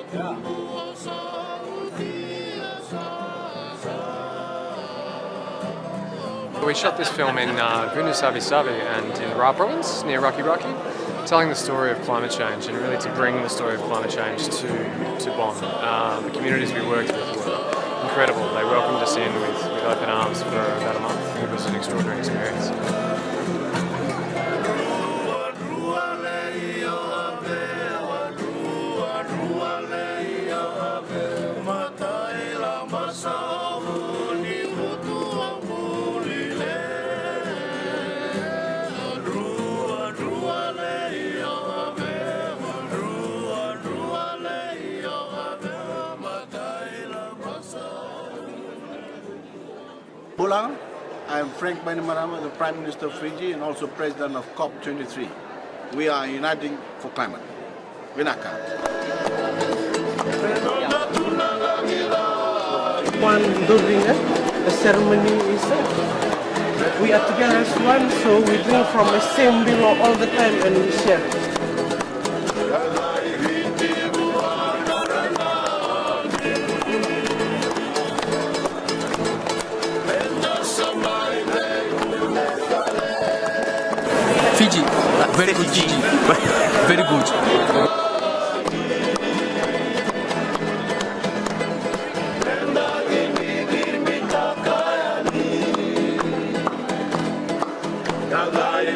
We shot this film in Gunung Savi and in Ra province, near Rocky Rocky, telling the story of climate change and really to bring the story of climate change to Bonn. The communities we worked with were incredible. They welcomed us in with open arms for about a month. It was an extraordinary experience. Pulang, I am Frank Bainimarama, the Prime Minister of Fiji and also President of COP23. We are uniting for climate. Vinaka. During the ceremony is we are together as one, so we drink from the same below all the time and we share. Fiji, very good Fiji, very good. Nagaya